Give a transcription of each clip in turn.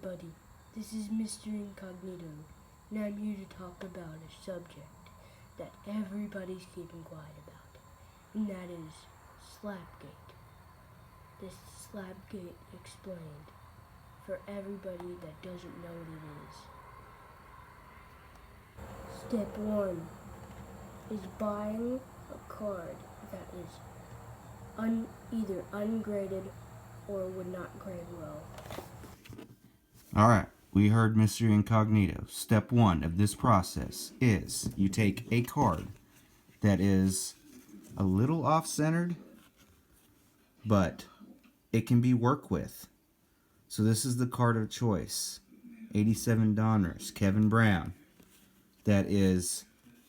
everybody, this is Mr. Incognito, and I'm here to talk about a subject that everybody's keeping quiet about, and that is Slapgate. This Slapgate explained for everybody that doesn't know what it is. Step 1 is buying a card that is either ungraded or would not grade well. Alright, we heard Mr. Incognito. Step 1 of this process is you take a card that is a little off-centered, but it can be worked with. So this is the card of choice. 87 Donruss, Kevin Brown. That is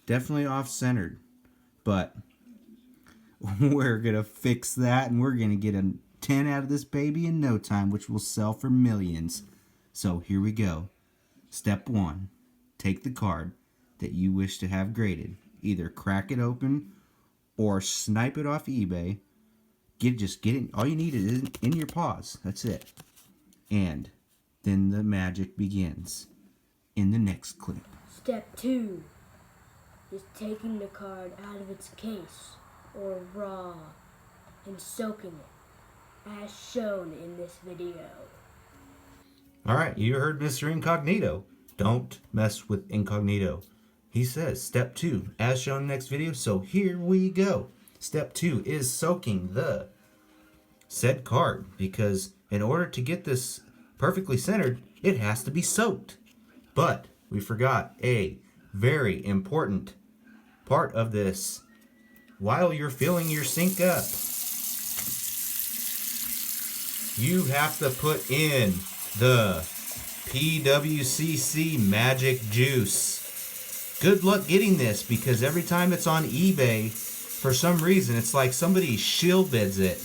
definitely off-centered, but we're going to fix that and we're going to get a 10 out of this baby in no time, which will sell for millions. So here we go. Step 1. Take the card that you wish to have graded. Either crack it open or snipe it off eBay. Just get it. All you need is in your paws. That's it. And then the magic begins in the next clip. Step 2 is taking the card out of its case or raw and soaking it, as shown in this video. Alright, you heard Mr. Incognito. Don't mess with Incognito. He says step 2, as shown in the next video. So here we go. Step 2 is soaking the said card, because in order to get this perfectly centered, it has to be soaked. But we forgot a very important part of this. While you're filling your sink up, you have to put in the PWCC Magic Juice. Good luck getting this, because every time it's on eBay, for some reason, it's like somebody shield bids it.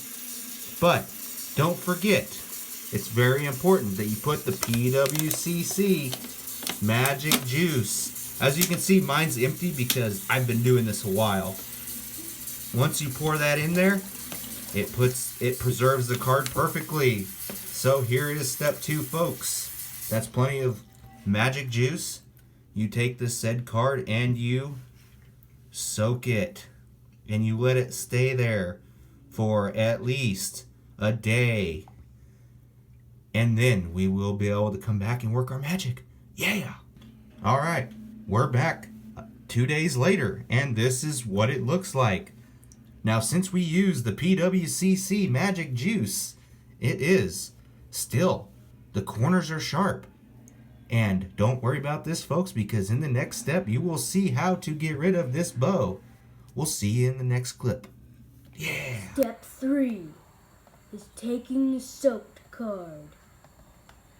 But don't forget, it's very important that you put the PWCC Magic Juice. As you can see, mine's empty because I've been doing this a while. Once you pour that in there, it preserves the card perfectly. So here is step 2, folks. That's plenty of magic juice. You take the said card and you soak it. And you let it stay there for at least a day. And then we will be able to come back and work our magic. Yeah! Alright, we're back 2 days later, and this is what it looks like. Now, since we use the PWCC Magic Juice, it is still, the corners are sharp. And don't worry about this, folks, because in the next step, you will see how to get rid of this bow. We'll see you in the next clip. Yeah! Step 3 is taking the soaked card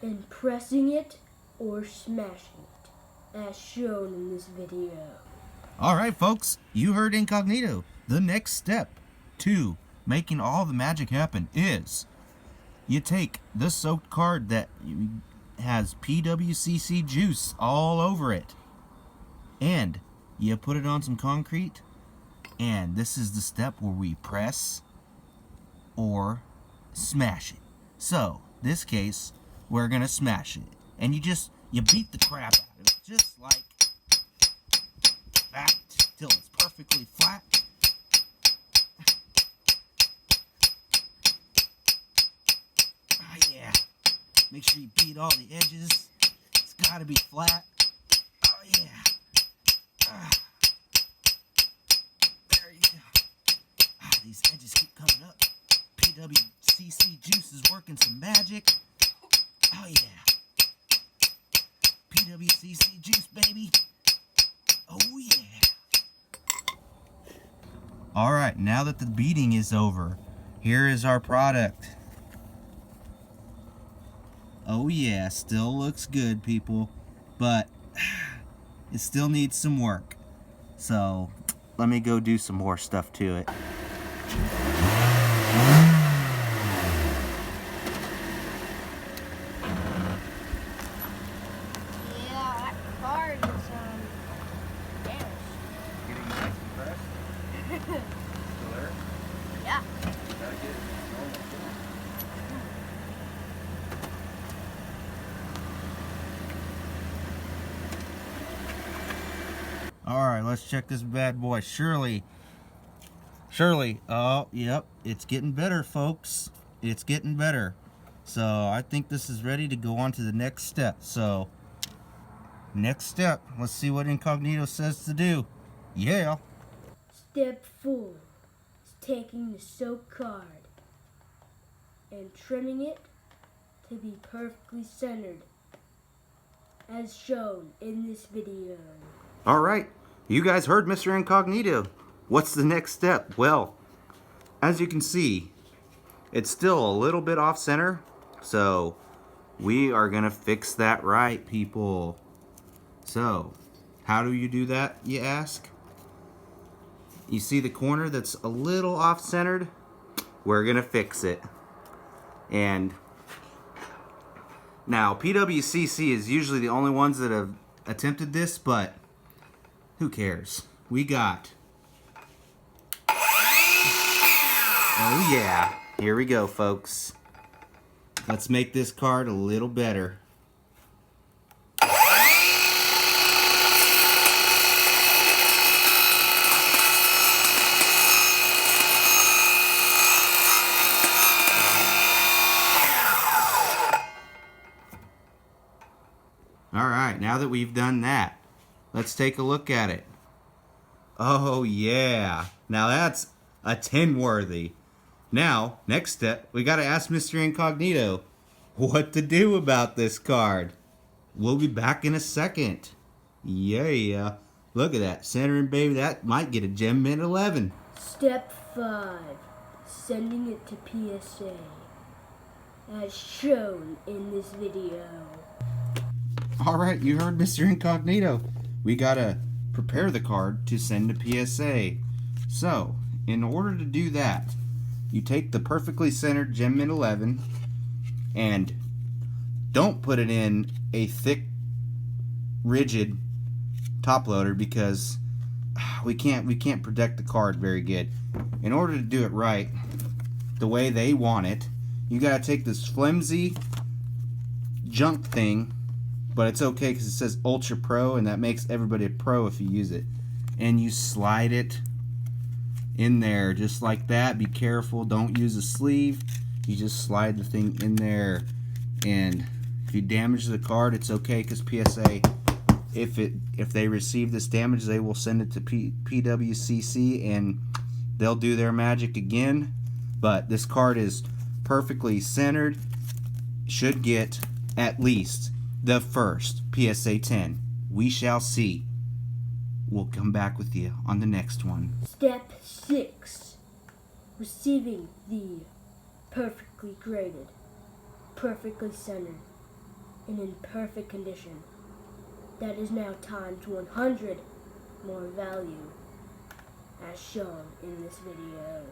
and pressing it or smashing it, as shown in this video. Alright, folks, you heard Incognito. The next step to making all the magic happen is you take the soaked card that has PWCC juice all over it, and you put it on some concrete, and this is the step where we press or smash it. So, this case, we're gonna smash it, and you beat the crap out of it, just like that, till it's perfectly flat. Yeah. Make sure you beat all the edges. It's gotta be flat. Oh yeah. There you go. These edges keep coming up. PWCC juice is working some magic. Oh yeah. PWCC juice, baby. Oh yeah. Alright, now that the beating is over, here is our product. Oh yeah, still looks good, people, but it still needs some work. So, let me go do some more stuff to it. Yeah, that card is damaged. Getting nice and fresh? Still there? Yeah. Gotta get it normal. Alright, let's check this bad boy. Shirley. Oh, yep. It's getting better, folks. It's getting better. So, I think this is ready to go on to the next step. So, next step. Let's see what Incognito says to do. Yeah. Step 4 is taking the soap card and trimming it to be perfectly centered, as shown in this video. Alright, you guys heard Mr. Incognito. What's the next step? Well, as you can see, it's still a little bit off center, so we are gonna fix that right, people. So, how do you do that, you ask? You see the corner that's a little off centered? We're gonna fix it. And now, PWCC is usually the only ones that have attempted this, but who cares? We got... Oh yeah, here we go, folks. Let's make this card a little better. Alright, now that we've done that, let's take a look at it. Oh yeah, now that's a 10 worthy. Now, next step, we gotta ask Mr. Incognito what to do about this card. We'll be back in a second. Yeah, look at that, centering, baby. That might get a Gem Mint 11. Step 5, sending it to PSA, as shown in this video. Alright, you heard Mr. Incognito. We gotta prepare the card to send to PSA. So, in order to do that, you take the perfectly centered Gem Mint 11 and don't put it in a thick, rigid top loader because we can't protect the card very good. In order to do it right, the way they want it, you gotta take this flimsy junk thing, but it's okay because it says Ultra Pro and that makes everybody a pro if you use it, and you slide it in there just like that. Be careful, don't use a sleeve. You just slide the thing in there, and if you damage the card, it's okay because PSA, if they receive this damage, they will send it to PWCC and they'll do their magic again. But this card is perfectly centered, should get at least the first PSA 10. We shall see. We'll come back with you on the next one. Step 6, receiving the perfectly graded, perfectly centered, and in perfect condition. That is now times 100 more value, as shown in this video.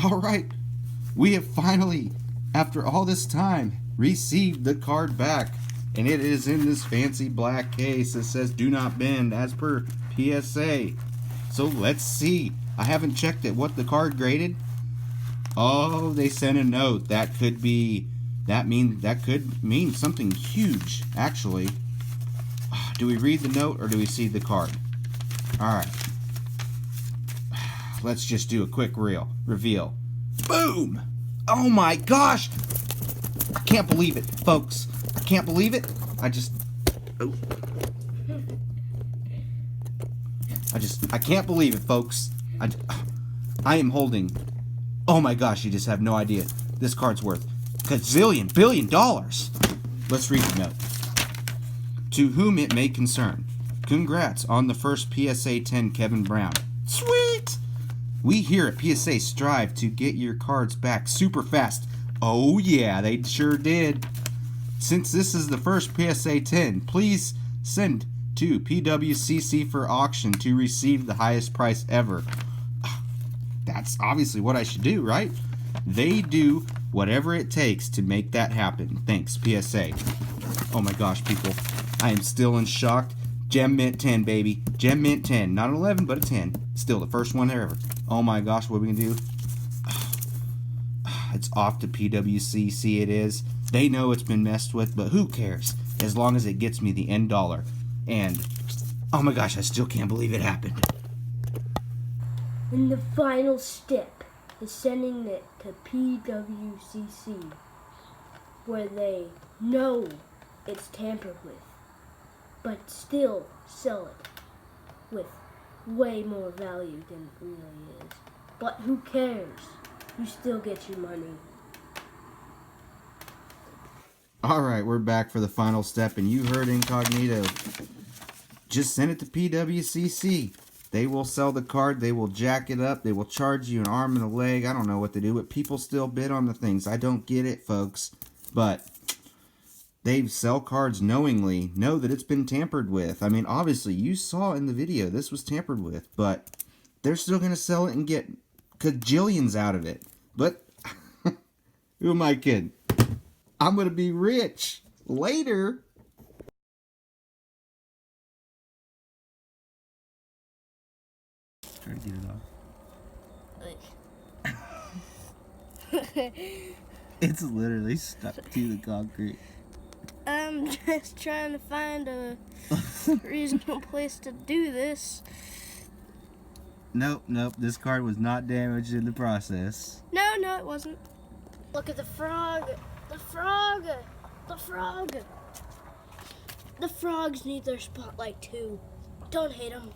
Alright, we have finally, after all this time, received the card back. And it is in this fancy black case that says do not bend as per PSA. So let's see. I haven't checked it. What the card graded? Oh, they sent a note. That could mean something huge, actually. Do we read the note or do we see the card? Alright. Let's just do a quick reveal. Boom! Oh my gosh! I can't believe it, folks. I can't believe it. I can't believe it, folks. I am holding. Oh my gosh, you just have no idea. This card's worth $1 billion. Let's read the note. To whom it may concern, congrats on the first PSA 10 Kevin Brown. Sweet! We here at PSA strive to get your cards back super fast. Oh yeah, they sure did. Since this is the first PSA 10, please send to PWCC for auction to receive the highest price ever. That's obviously what I should do, right? They do whatever it takes to make that happen. Thanks, PSA. Oh my gosh, people. I am still in shock. Gem Mint 10, baby. Gem Mint 10. Not an 11, but a 10. Still the first one there ever. Oh my gosh, what are we going to do? It's off to PWCC. It is. They know it's been messed with, but who cares? As long as it gets me the end dollar. And, oh my gosh, I still can't believe it happened. And the final step is sending it to PWCC, where they know it's tampered with, but still sell it with way more value than it really is. But who cares? You still get your money. Alright, we're back for the final step, and you heard Incognito. Just send it to PWCC. They will sell the card, they will jack it up, they will charge you an arm and a leg. I don't know what to do, but people still bid on the things. I don't get it, folks. But they sell cards knowingly, know that it's been tampered with. I mean, obviously, you saw in the video this was tampered with, but they're still going to sell it and get cajillions out of it. But who am I kidding? I'm going to be rich later. Try to get it off. It's literally stuck to the concrete. I'm just trying to find a reasonable place to do this. Nope. This card was not damaged in the process. No, it wasn't. Look at the frog. The frog. The frogs need their spotlight too. Don't hate them.